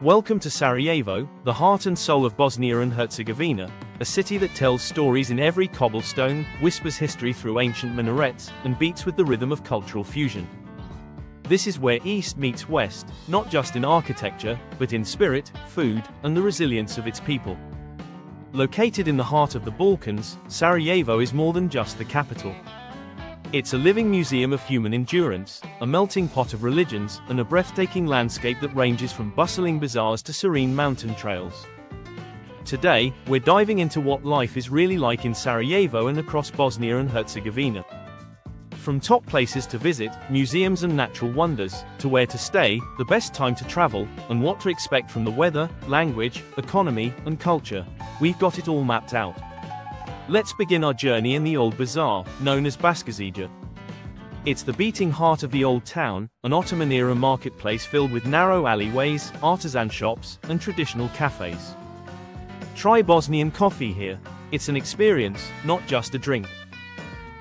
Welcome to Sarajevo, the heart and soul of Bosnia and Herzegovina, a city that tells stories in every cobblestone, whispers history through ancient minarets, and beats with the rhythm of cultural fusion. This is where East meets West, not just in architecture, but in spirit, food, and the resilience of its people. Located in the heart of the Balkans, Sarajevo is more than just the capital. It's a living museum of human endurance, a melting pot of religions, and a breathtaking landscape that ranges from bustling bazaars to serene mountain trails. Today, we're diving into what life is really like in Sarajevo and across Bosnia and Herzegovina. From top places to visit, museums and natural wonders, to where to stay, the best time to travel, and what to expect from the weather, language, economy, and culture, we've got it all mapped out. Let's begin our journey in the Old Bazaar, known as Baskazija. It's the beating heart of the old town, an Ottoman-era marketplace filled with narrow alleyways, artisan shops, and traditional cafes. Try Bosnian coffee here. It's an experience, not just a drink.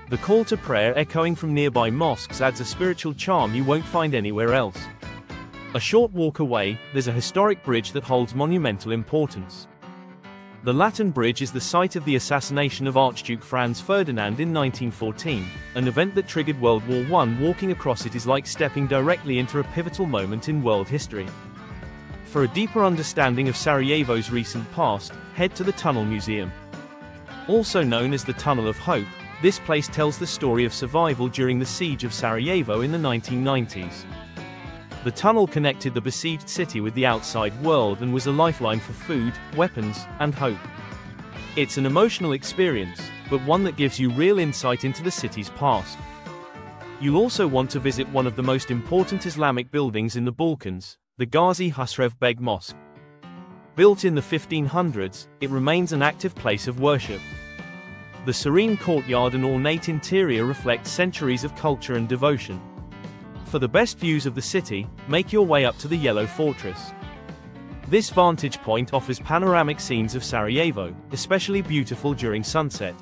The call to prayer echoing from nearby mosques adds a spiritual charm you won't find anywhere else. A short walk away, there's a historic bridge that holds monumental importance. The Latin Bridge is the site of the assassination of Archduke Franz Ferdinand in 1914, an event that triggered World War I. Walking across it is like stepping directly into a pivotal moment in world history. For a deeper understanding of Sarajevo's recent past, head to the Tunnel Museum. Also known as the Tunnel of Hope, this place tells the story of survival during the siege of Sarajevo in the 1990s. The tunnel connected the besieged city with the outside world and was a lifeline for food, weapons, and hope. It's an emotional experience, but one that gives you real insight into the city's past. You'll also want to visit one of the most important Islamic buildings in the Balkans, the Gazi Husrev Beg Mosque. Built in the 1500s, it remains an active place of worship. The serene courtyard and ornate interior reflect centuries of culture and devotion. For the best views of the city, make your way up to the Yellow Fortress. This vantage point offers panoramic scenes of Sarajevo, especially beautiful during sunset.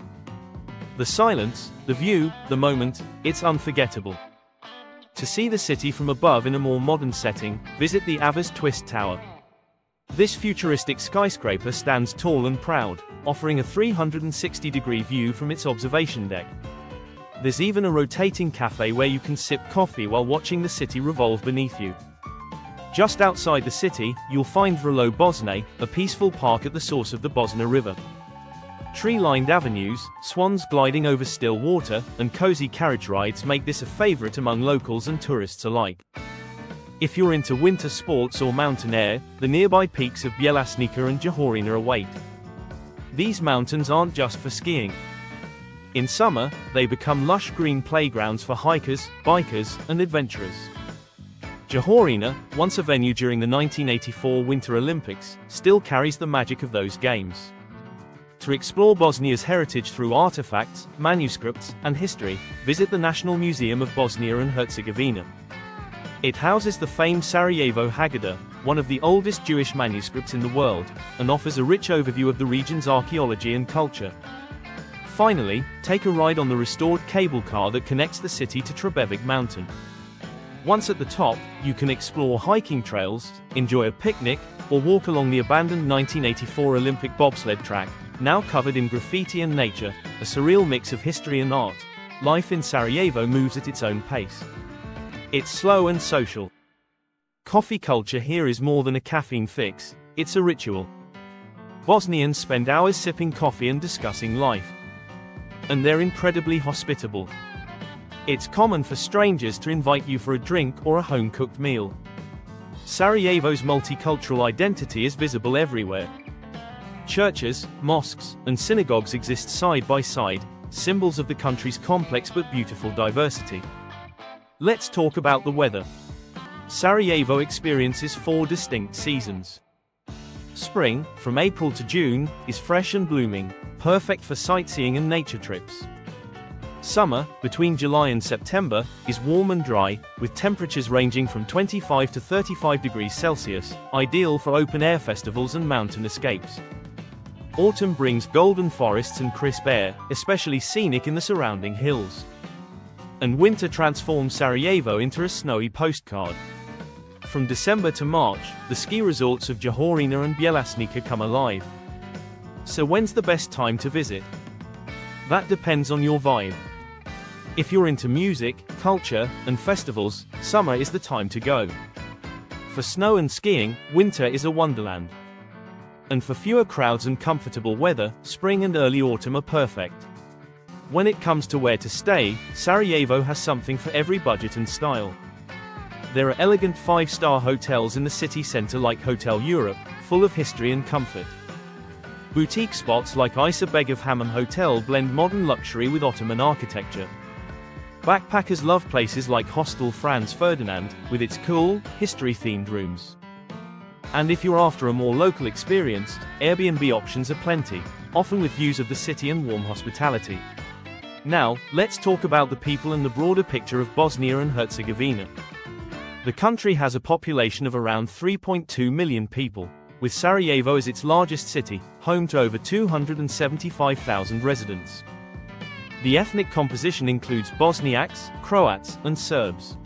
The silence, the view, the moment, it's unforgettable. To see the city from above in a more modern setting, visit the Avaz Twist Tower. This futuristic skyscraper stands tall and proud, offering a 360-degree view from its observation deck. There's even a rotating cafe where you can sip coffee while watching the city revolve beneath you. Just outside the city, you'll find Vrelo Bosne, a peaceful park at the source of the Bosna River. Tree-lined avenues, swans gliding over still water, and cozy carriage rides make this a favorite among locals and tourists alike. If you're into winter sports or mountain air, the nearby peaks of Bjelasnica and Johorina await. These mountains aren't just for skiing. In summer, they become lush green playgrounds for hikers, bikers, and adventurers. Johorina, once a venue during the 1984 Winter Olympics, still carries the magic of those games. To explore Bosnia's heritage through artifacts, manuscripts, and history, visit the National Museum of Bosnia and Herzegovina. It houses the famed Sarajevo Haggadah, one of the oldest Jewish manuscripts in the world, and offers a rich overview of the region's archaeology and culture. Finally, take a ride on the restored cable car that connects the city to Trebević Mountain. Once at the top, you can explore hiking trails, enjoy a picnic, or walk along the abandoned 1984 Olympic bobsled track, now covered in graffiti and nature, a surreal mix of history and art. Life in Sarajevo moves at its own pace. It's slow and social. Coffee culture here is more than a caffeine fix, it's a ritual. Bosnians spend hours sipping coffee and discussing life. And they're incredibly hospitable. It's common for strangers to invite you for a drink or a home-cooked meal. Sarajevo's multicultural identity is visible everywhere. Churches, mosques, and synagogues exist side by side, symbols of the country's complex but beautiful diversity. Let's talk about the weather. Sarajevo experiences 4 distinct seasons. Spring, from April to June, is fresh and blooming, perfect for sightseeing and nature trips. Summer, between July and September, is warm and dry, with temperatures ranging from 25 to 35 degrees Celsius, ideal for open-air festivals and mountain escapes. Autumn brings golden forests and crisp air, especially scenic in the surrounding hills. And winter transforms Sarajevo into a snowy postcard. From December to March, the ski resorts of Jahorina and Bielasnica come alive. So when's the best time to visit? That depends on your vibe. If you're into music, culture, and festivals, summer is the time to go. For snow and skiing, winter is a wonderland. And for fewer crowds and comfortable weather, spring and early autumn are perfect. When it comes to where to stay, Sarajevo has something for every budget and style. There are elegant 5-star hotels in the city center like Hotel Europe, full of history and comfort. Boutique spots like Isa Begov Hamam Hotel blend modern luxury with Ottoman architecture. Backpackers love places like Hostel Franz Ferdinand, with its cool, history-themed rooms. And if you're after a more local experience, Airbnb options are plenty, often with views of the city and warm hospitality. Now, let's talk about the people and the broader picture of Bosnia and Herzegovina. The country has a population of around 3.2 million people, with Sarajevo as its largest city, home to over 275,000 residents. The ethnic composition includes Bosniaks, Croats, and Serbs.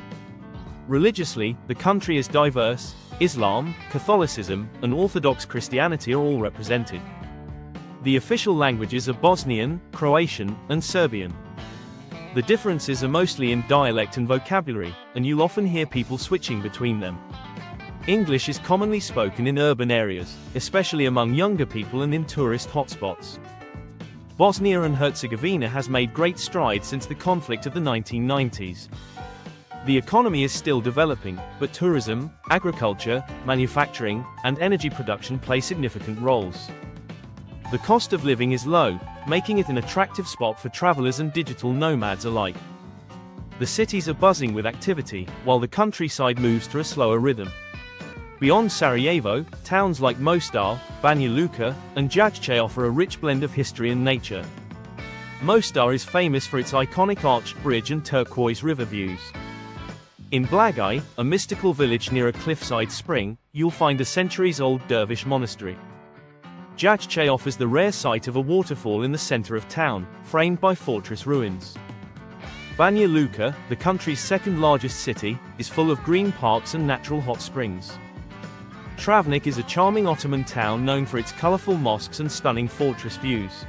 Religiously, the country is diverse. Islam, Catholicism, and Orthodox Christianity are all represented. The official languages are Bosnian, Croatian, and Serbian. The differences are mostly in dialect and vocabulary, and you'll often hear people switching between them. English is commonly spoken in urban areas, especially among younger people and in tourist hotspots. Bosnia and Herzegovina has made great strides since the conflict of the 1990s. The economy is still developing, but tourism, agriculture, manufacturing, and energy production play significant roles. The cost of living is low, making it an attractive spot for travelers and digital nomads alike. The cities are buzzing with activity, while the countryside moves to a slower rhythm. Beyond Sarajevo, towns like Mostar, Banja Luka, and Jajce offer a rich blend of history and nature. Mostar is famous for its iconic arched bridge and turquoise river views. In Blagaj, a mystical village near a cliffside spring, you'll find a centuries-old dervish monastery. Jajce offers the rare sight of a waterfall in the center of town, framed by fortress ruins. Banja Luka, the country's second-largest city, is full of green parks and natural hot springs. Travnik is a charming Ottoman town known for its colorful mosques and stunning fortress views.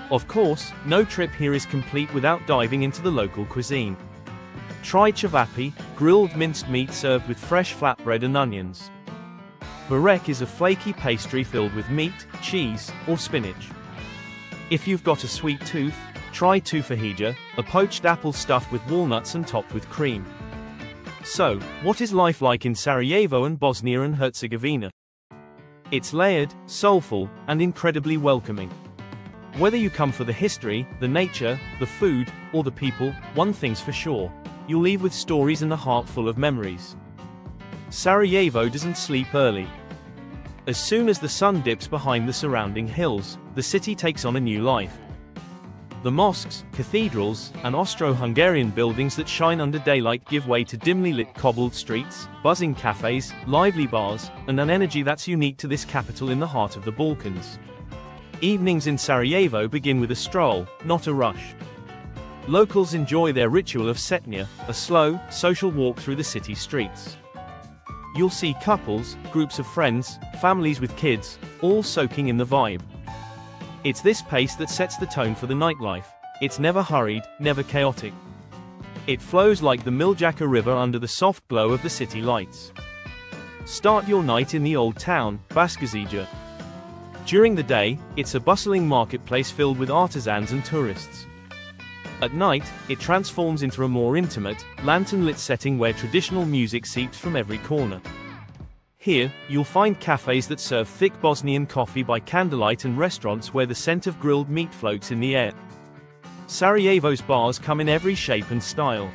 Of course, no trip here is complete without diving into the local cuisine. Try cevapi, grilled minced meat served with fresh flatbread and onions. Burek is a flaky pastry filled with meat, cheese, or spinach. If you've got a sweet tooth, try tufahija, a poached apple stuffed with walnuts and topped with cream. So, what is life like in Sarajevo and Bosnia and Herzegovina? It's layered, soulful, and incredibly welcoming. Whether you come for the history, the nature, the food, or the people, one thing's for sure: you'll leave with stories and a heart full of memories. Sarajevo doesn't sleep early. As soon as the sun dips behind the surrounding hills, the city takes on a new life. The mosques, cathedrals, and Austro-Hungarian buildings that shine under daylight give way to dimly lit cobbled streets, buzzing cafes, lively bars, and an energy that's unique to this capital in the heart of the Balkans. Evenings in Sarajevo begin with a stroll, not a rush. Locals enjoy their ritual of setnja, a slow, social walk through the city streets. You'll see couples, groups of friends, families with kids, all soaking in the vibe. It's this pace that sets the tone for the nightlife. It's never hurried, never chaotic. It flows like the Miljacka River under the soft glow of the city lights. Start your night in the old town, Baskazija. During the day, it's a bustling marketplace filled with artisans and tourists. At night, it transforms into a more intimate, lantern-lit setting where traditional music seeps from every corner. Here, you'll find cafes that serve thick Bosnian coffee by candlelight and restaurants where the scent of grilled meat floats in the air. Sarajevo's bars come in every shape and style.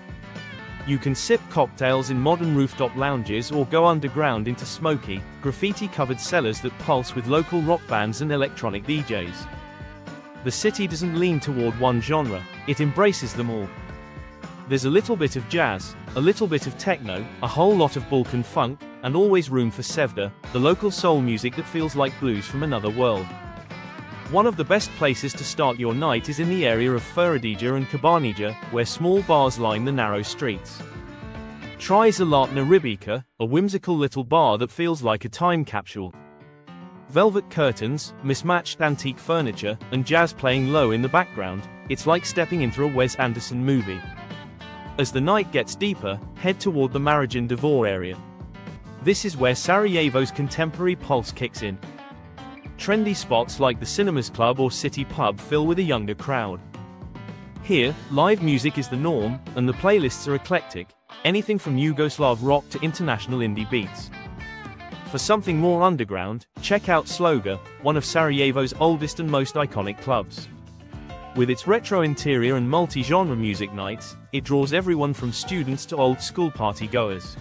You can sip cocktails in modern rooftop lounges or go underground into smoky, graffiti-covered cellars that pulse with local rock bands and electronic DJs. The city doesn't lean toward one genre, it embraces them all. There's a little bit of jazz, a little bit of techno, a whole lot of Balkan funk, and always room for sevda, the local soul music that feels like blues from another world. One of the best places to start your night is in the area of Furadija and Kabanija, where small bars line the narrow streets. Try Zlatna Rybika, a whimsical little bar that feels like a time capsule. Velvet curtains, mismatched antique furniture, and jazz playing low in the background, it's like stepping into a Wes Anderson movie. As the night gets deeper, head toward the Maragin Dvor area. This is where Sarajevo's contemporary pulse kicks in. Trendy spots like the Cinemas Club or City Pub fill with a younger crowd. Here, live music is the norm, and the playlists are eclectic, anything from Yugoslav rock to international indie beats. For something more underground, check out Sloga, one of Sarajevo's oldest and most iconic clubs. With its retro interior and multi-genre music nights, it draws everyone from students to old-school party-goers.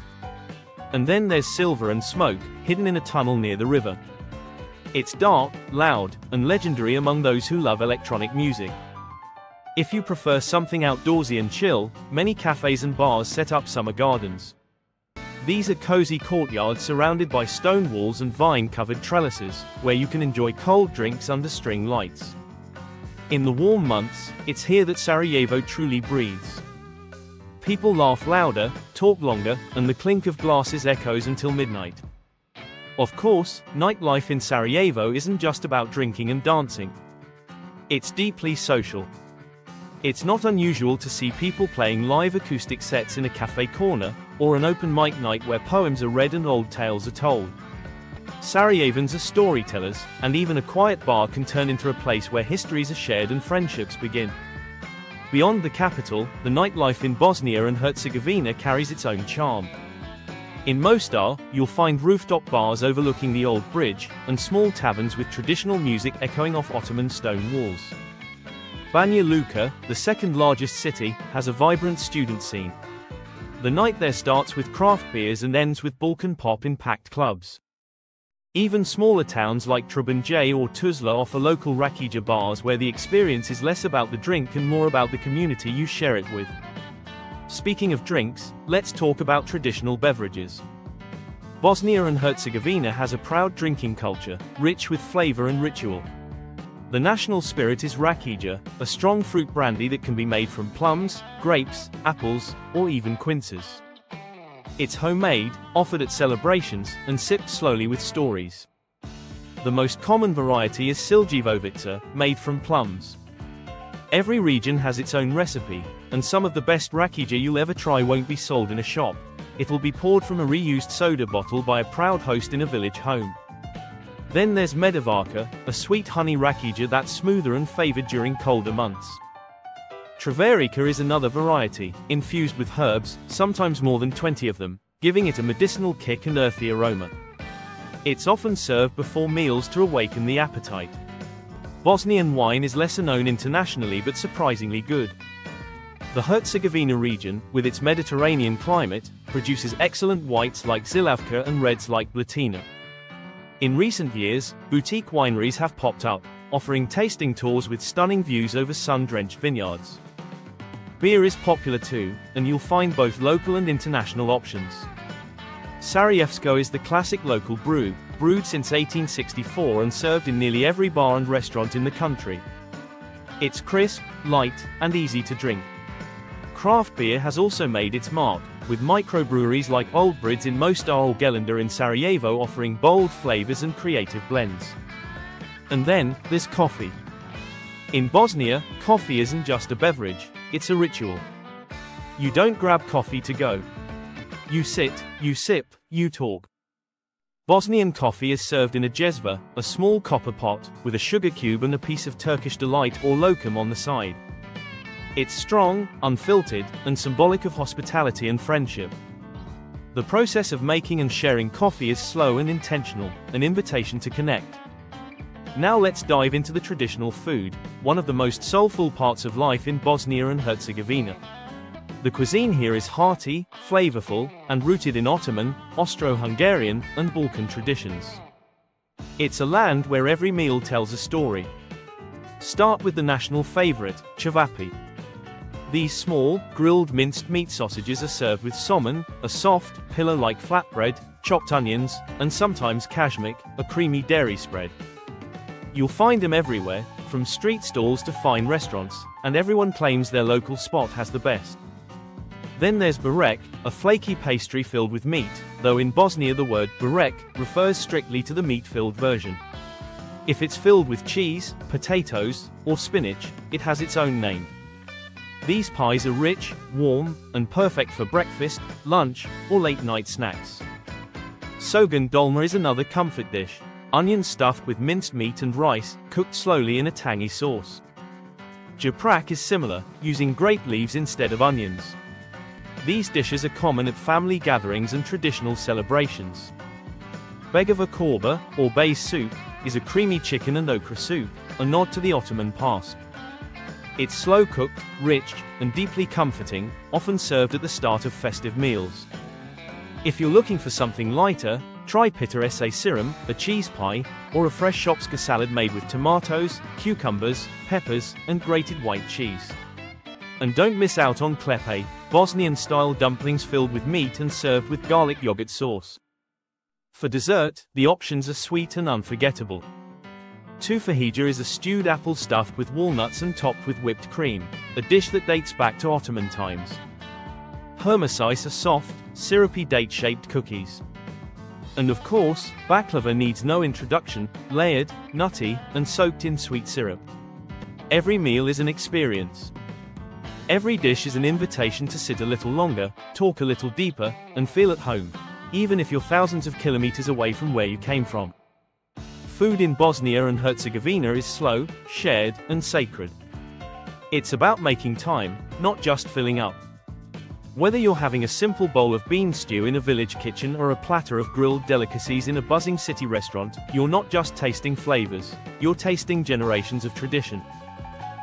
And then there's Silver and Smoke, hidden in a tunnel near the river. It's dark, loud, and legendary among those who love electronic music. If you prefer something outdoorsy and chill, many cafes and bars set up summer gardens. These are cozy courtyards surrounded by stone walls and vine-covered trellises, where you can enjoy cold drinks under string lights. In the warm months, it's here that Sarajevo truly breathes. People laugh louder, talk longer, and the clink of glasses echoes until midnight. Of course, nightlife in Sarajevo isn't just about drinking and dancing. It's deeply social. It's not unusual to see people playing live acoustic sets in a cafe corner, or an open mic night where poems are read and old tales are told. Sarajevans are storytellers, and even a quiet bar can turn into a place where histories are shared and friendships begin. Beyond the capital, the nightlife in Bosnia and Herzegovina carries its own charm. In Mostar, you'll find rooftop bars overlooking the old bridge, and small taverns with traditional music echoing off Ottoman stone walls. Banja Luka, the second largest city, has a vibrant student scene. The night there starts with craft beers and ends with Balkan pop in packed clubs. Even smaller towns like Trabant or Tuzla offer local Rakija bars where the experience is less about the drink and more about the community you share it with. Speaking of drinks, let's talk about traditional beverages. Bosnia and Herzegovina has a proud drinking culture, rich with flavor and ritual. The national spirit is Rakija, a strong fruit brandy that can be made from plums, grapes, apples, or even quinces. It's homemade, offered at celebrations, and sipped slowly with stories. The most common variety is Siljivovica, made from plums. Every region has its own recipe, and some of the best Rakija you'll ever try won't be sold in a shop. It'll be poured from a reused soda bottle by a proud host in a village home. Then there's Medovarka, a sweet honey Rakija that's smoother and favored during colder months. Travarica is another variety, infused with herbs, sometimes more than 20 of them, giving it a medicinal kick and earthy aroma. It's often served before meals to awaken the appetite. Bosnian wine is lesser known internationally but surprisingly good. The Herzegovina region, with its Mediterranean climate, produces excellent whites like Zilavka and reds like Blatina. In recent years, boutique wineries have popped up, offering tasting tours with stunning views over sun-drenched vineyards. Beer is popular too, and you'll find both local and international options. Sarajevsko is the classic local brew, brewed since 1864 and served in nearly every bar and restaurant in the country. It's crisp, light, and easy to drink. Craft beer has also made its mark, with microbreweries like Old Brids in Mostar or Gelender in Sarajevo offering bold flavors and creative blends. And then, there's coffee. In Bosnia, coffee isn't just a beverage, it's a ritual. You don't grab coffee to go. You sit, you sip, you talk. Bosnian coffee is served in a jezva, a small copper pot, with a sugar cube and a piece of Turkish delight or lokum on the side. It's strong, unfiltered, and symbolic of hospitality and friendship. The process of making and sharing coffee is slow and intentional, an invitation to connect. Now let's dive into the traditional food, one of the most soulful parts of life in Bosnia and Herzegovina. The cuisine here is hearty, flavorful, and rooted in Ottoman, Austro-Hungarian, and Balkan traditions. It's a land where every meal tells a story. Start with the national favorite, cevapi. These small, grilled minced meat sausages are served with somen, a soft, pillow-like flatbread, chopped onions, and sometimes kashmik, a creamy dairy spread. You'll find them everywhere, from street stalls to fine restaurants, and everyone claims their local spot has the best. Then there's burek, a flaky pastry filled with meat, though in Bosnia the word burek refers strictly to the meat-filled version. If it's filled with cheese, potatoes, or spinach, it has its own name. These pies are rich, warm, and perfect for breakfast, lunch, or late-night snacks. Soğan dolma is another comfort dish. Onions stuffed with minced meat and rice, cooked slowly in a tangy sauce. Yaprak is similar, using grape leaves instead of onions. These dishes are common at family gatherings and traditional celebrations. Begava çorba, or beis soup, is a creamy chicken and okra soup, a nod to the Ottoman past. It's slow-cooked, rich, and deeply comforting, often served at the start of festive meals. If you're looking for something lighter, try pita serum, a cheese pie, or a fresh shopska salad made with tomatoes, cucumbers, peppers, and grated white cheese. And don't miss out on klepe, Bosnian-style dumplings filled with meat and served with garlic yogurt sauce. For dessert, the options are sweet and unforgettable. Tufahija is a stewed apple stuffed with walnuts and topped with whipped cream, a dish that dates back to Ottoman times. Hermesice are soft, syrupy date-shaped cookies. And of course, baklava needs no introduction, layered, nutty, and soaked in sweet syrup. Every meal is an experience. Every dish is an invitation to sit a little longer, talk a little deeper, and feel at home, even if you're thousands of kilometers away from where you came from. Food in Bosnia and Herzegovina is slow, shared, and sacred. It's about making time, not just filling up. Whether you're having a simple bowl of bean stew in a village kitchen or a platter of grilled delicacies in a buzzing city restaurant, you're not just tasting flavors, you're tasting generations of tradition.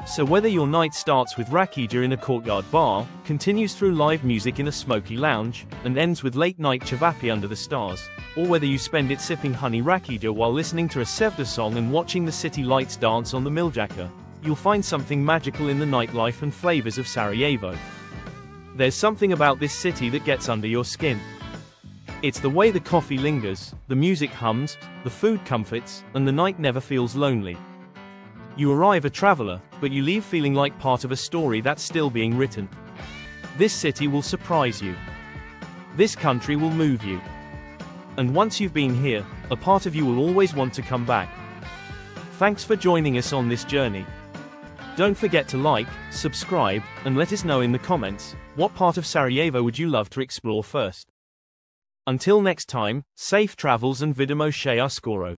So whether your night starts with rakija in a courtyard bar, continues through live music in a smoky lounge, and ends with late-night chavapi under the stars, or whether you spend it sipping honey rakija while listening to a Sevda song and watching the city lights dance on the Miljacka, you'll find something magical in the nightlife and flavors of Sarajevo. There's something about this city that gets under your skin. It's the way the coffee lingers, the music hums, the food comforts, and the night never feels lonely. You arrive a traveler, but you leave feeling like part of a story that's still being written. This city will surprise you. This country will move you. And once you've been here, a part of you will always want to come back. Thanks for joining us on this journey. Don't forget to like, subscribe, and let us know in the comments, what part of Sarajevo would you love to explore first? Until next time, safe travels and vidimo še uskoro.